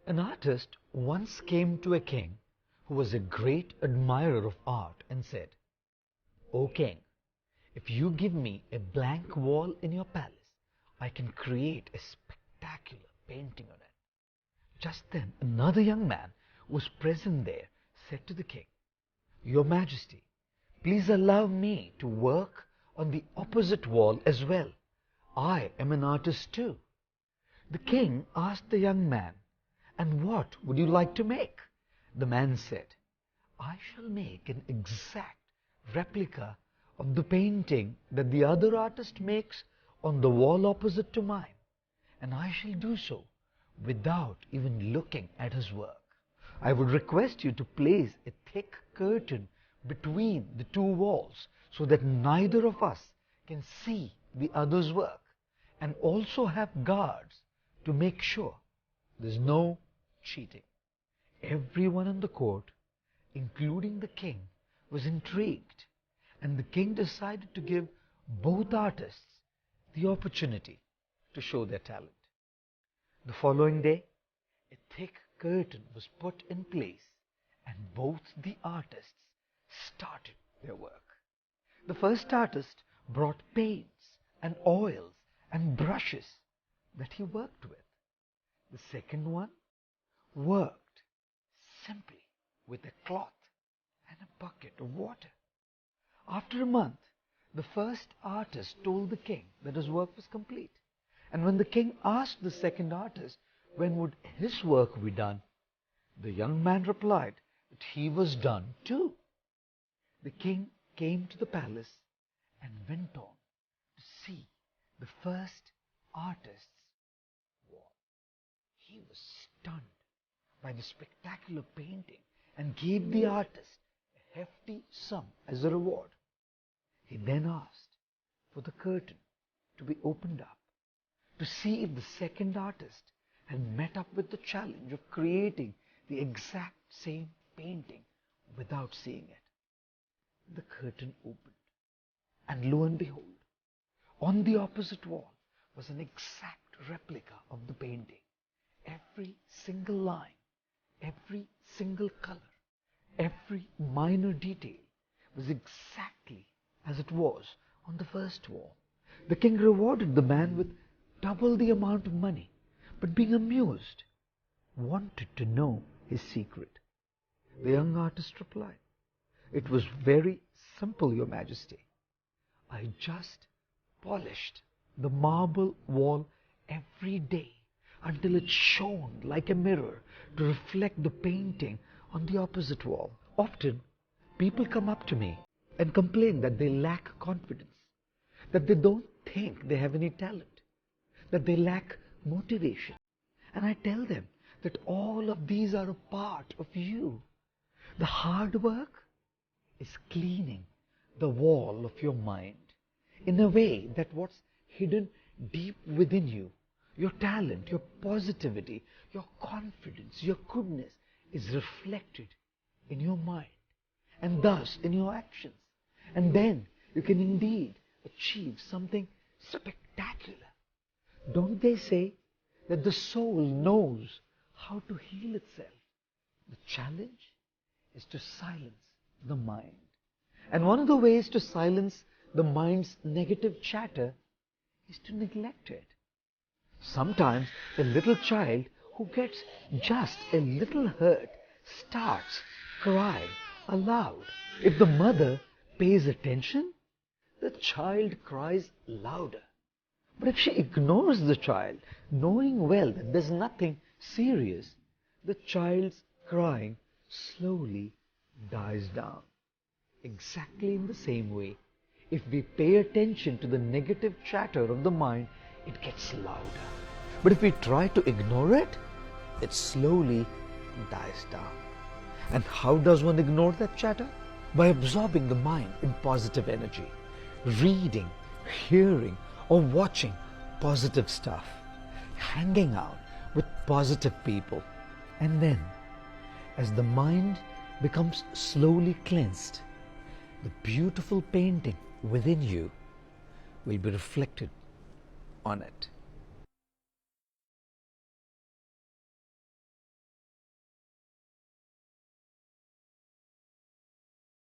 An artist once came to a king who was a great admirer of art and said, "O king, if you give me a blank wall in your palace, I can create a spectacular painting on it." Just then another young man who was present there said to the king, "Your Majesty, please allow me to work on the opposite wall as well. I am an artist too." The king asked the young man, "And what would you like to make?" The man said, "I shall make an exact replica of the painting that the other artist makes on the wall opposite to mine, and I shall do so without even looking at his work. I would request you to place a thick curtain between the two walls so that neither of us can see the other's work, and also have guards to make sure there's no cheating." Everyone in the court, including the king, was intrigued, and the king decided to give both artists the opportunity to show their talent. The following day, a thick curtain was put in place, and both the artists started their work. The first artist brought paints and oils and brushes that he worked with. The second one worked simply with a cloth and a bucket of water. After a month, the first artist told the king that his work was complete. And when the king asked the second artist when would his work be done, the young man replied that he was done too. The king came to the palace and went on to see the first artist's wall. He was stunned by the spectacular painting and gave the artist a hefty sum as a reward. He then asked for the curtain to be opened up to see if the second artist had met up with the challenge of creating the exact same painting without seeing it. The curtain opened, and lo and behold, on the opposite wall was an exact replica of the painting. Every single line, every single color, every minor detail was exactly as it was on the first wall. The king rewarded the man with double the amount of money, but being amused, wanted to know his secret. The young artist replied, "It was very simple, Your Majesty. I just polished the marble wall every day until it shone like a mirror to reflect the painting on the opposite wall. Often, people come up to me and complain that they lack confidence, that they don't think they have any talent, that they lack motivation. And I tell them that all of these are a part of you. The hard work is cleaning the wall of your mind in a way that what's hidden deep within you, your talent, your positivity, your confidence, your goodness, is reflected in your mind and thus in your actions. And then you can indeed achieve something spectacular. Don't they say that the soul knows how to heal itself? The challenge is to silence the mind. And one of the ways to silence the mind's negative chatter is to neglect it. Sometimes a little child who gets just a little hurt starts crying aloud. If the mother pays attention, the child cries louder. But if she ignores the child, knowing well that there's nothing serious, the child's crying slowly dies down. Exactly in the same way, if we pay attention to the negative chatter of the mind, it gets louder. But if we try to ignore it, it slowly dies down. And how does one ignore that chatter? By absorbing the mind in positive energy, reading, hearing, or watching positive stuff, hanging out with positive people. And then, as the mind becomes slowly cleansed, the beautiful painting within you will be reflected on it.